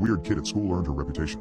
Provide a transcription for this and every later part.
weird kid at school earned her reputation.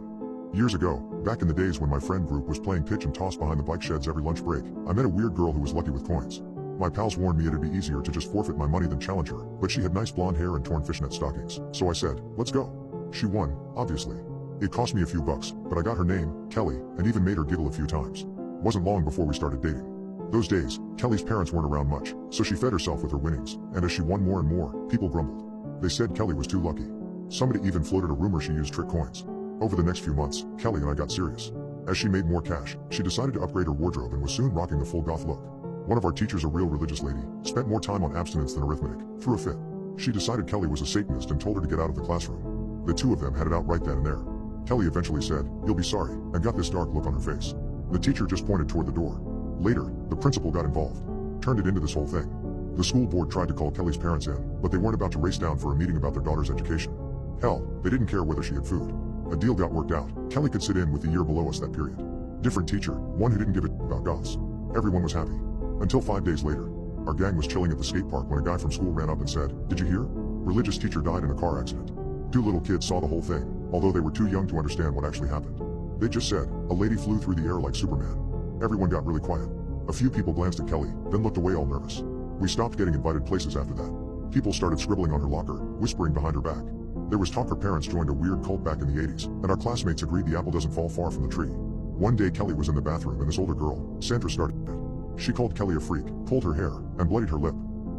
Years ago, back in the days when my friend group was playing pitch and toss behind the bike sheds every lunch break, I met a weird girl who was lucky with coins. My pals warned me it'd be easier to just forfeit my money than challenge her, but she had nice blonde hair and torn fishnet stockings, so I said, let's go. She won, obviously. It cost me a few bucks, but I got her name, Kelly, and even made her giggle a few times. Wasn't long before we started dating. Those days, Kelly's parents weren't around much, so she fed herself with her winnings, and as she won more and more, people grumbled. They said Kelly was too lucky. Somebody even floated a rumor she used trick coins. Over the next few months, Kelly and I got serious. As she made more cash, she decided to upgrade her wardrobe and was soon rocking the full goth look. One of our teachers, a real religious lady, spent more time on abstinence than arithmetic, threw a fit. She decided Kelly was a Satanist and told her to get out of the classroom. The two of them had it out right then and there. Kelly eventually said, "You'll be sorry," and got this dark look on her face. The teacher just pointed toward the door. Later, the principal got involved. Turned it into this whole thing. The school board tried to call Kelly's parents in, but they weren't about to race down for a meeting about their daughter's education. Hell, they didn't care whether she had food. A deal got worked out. Kelly could sit in with the year below us that period. Different teacher, one who didn't give a about goths. Everyone was happy. Until 5 days later. Our gang was chilling at the skate park when a guy from school ran up and said, "Did you hear? Religious teacher died in a car accident." Two little kids saw the whole thing, although they were too young to understand what actually happened. They just said, "A lady flew through the air like Superman." Everyone got really quiet. A few people glanced at Kelly, then looked away all nervous. We stopped getting invited places after that. People started scribbling on her locker, whispering behind her back. There was talk her parents joined a weird cult back in the 80s, and our classmates agreed the apple doesn't fall far from the tree. One day Kelly was in the bathroom and this older girl, Sandra, started it. She called Kelly a freak, pulled her hair, and bloodied her lip.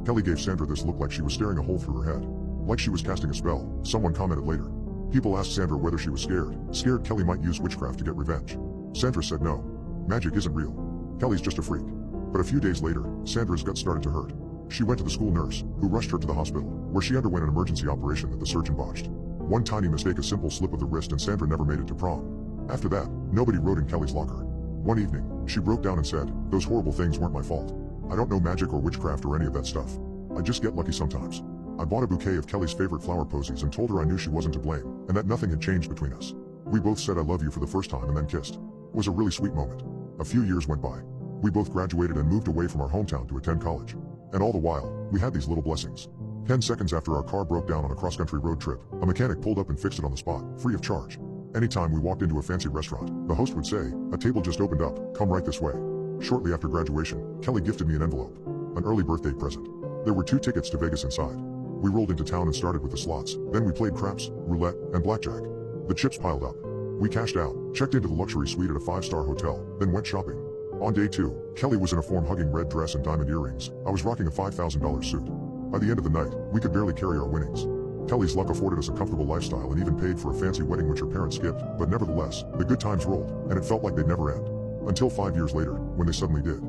Kelly gave Sandra this look like she was staring a hole through her head. Like she was casting a spell, someone commented later. People asked Sandra whether she was scared Kelly might use witchcraft to get revenge. Sandra said no. Magic isn't real. Kelly's just a freak. But a few days later, Sandra's gut started to hurt. She went to the school nurse, who rushed her to the hospital, where she underwent an emergency operation that the surgeon botched. One tiny mistake, a simple slip of the wrist, and Sandra never made it to prom. After that, nobody wrote in Kelly's locker. One evening, she broke down and said, "Those horrible things weren't my fault. I don't know magic or witchcraft or any of that stuff. I just get lucky sometimes." I bought a bouquet of Kelly's favorite flower posies and told her I knew she wasn't to blame, and that nothing had changed between us. We both said "I love you" for the first time and then kissed. It was a really sweet moment. A few years went by. We both graduated and moved away from our hometown to attend college. And all the while, we had these little blessings. 10 seconds after our car broke down on a cross-country road trip, a mechanic pulled up and fixed it on the spot, free of charge. Anytime we walked into a fancy restaurant, the host would say, "A table just opened up, come right this way." Shortly after graduation, Kelly gifted me an envelope. An early birthday present. There were 2 tickets to Vegas inside. We rolled into town and started with the slots, then we played craps, roulette, and blackjack. The chips piled up. We cashed out, checked into the luxury suite at a 5-star hotel, then went shopping. On day 2, Kelly was in a form-hugging red dress and diamond earrings. I was rocking a $5,000 suit. By the end of the night, we could barely carry our winnings. Kelly's luck afforded us a comfortable lifestyle and even paid for a fancy wedding which her parents skipped, but nevertheless, the good times rolled, and it felt like they'd never end. Until 5 years later, when they suddenly did.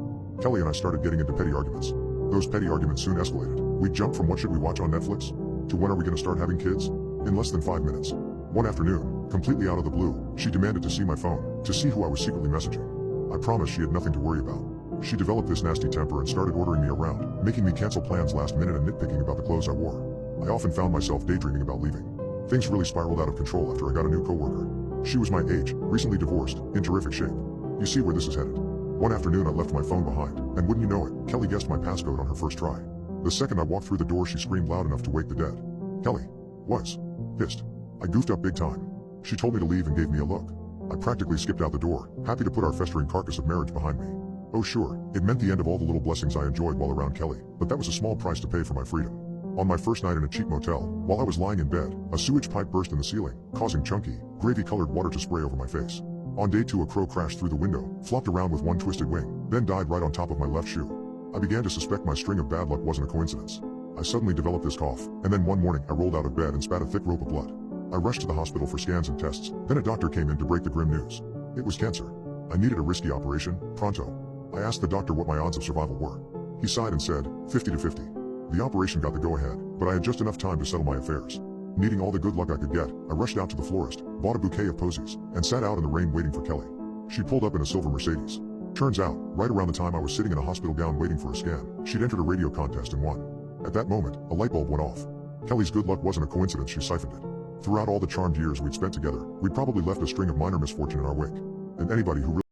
Kelly and I started getting into petty arguments. Those petty arguments soon escalated. We jumped from "what should we watch on Netflix?" to "when are we gonna start having kids?" in less than 5 minutes. One afternoon, completely out of the blue, she demanded to see my phone, to see who I was secretly messaging. I promised she had nothing to worry about. She developed this nasty temper and started ordering me around, making me cancel plans last minute and nitpicking about the clothes I wore. I often found myself daydreaming about leaving. Things really spiraled out of control after I got a new coworker. She was my age, recently divorced, in terrific shape. You see where this is headed. One afternoon I left my phone behind, and wouldn't you know it, Kelly guessed my passcode on her first try. The second I walked through the door she screamed loud enough to wake the dead. Kelly was pissed. I goofed up big time. She told me to leave and gave me a look. I practically skipped out the door, happy to put our festering carcass of marriage behind me. Oh sure, it meant the end of all the little blessings I enjoyed while around Kelly, but that was a small price to pay for my freedom. On my first night in a cheap motel, while I was lying in bed, a sewage pipe burst in the ceiling, causing chunky, gravy-colored water to spray over my face. On day 2 a crow crashed through the window, flopped around with one twisted wing, then died right on top of my left shoe. I began to suspect my string of bad luck wasn't a coincidence. I suddenly developed this cough, and then one morning I rolled out of bed and spat a thick rope of blood. I rushed to the hospital for scans and tests, then a doctor came in to break the grim news. It was cancer. I needed a risky operation, pronto. I asked the doctor what my odds of survival were. He sighed and said, 50 to 50. The operation got the go-ahead, but I had just enough time to settle my affairs. Needing all the good luck I could get, I rushed out to the florist, bought a bouquet of posies, and sat out in the rain waiting for Kelly. She pulled up in a silver Mercedes. Turns out, right around the time I was sitting in a hospital gown waiting for a scan, she'd entered a radio contest and won. At that moment, a light bulb went off. Kelly's good luck wasn't a coincidence, she siphoned it. Throughout all the charmed years we'd spent together, we'd probably left a string of minor misfortune in our wake. And anybody who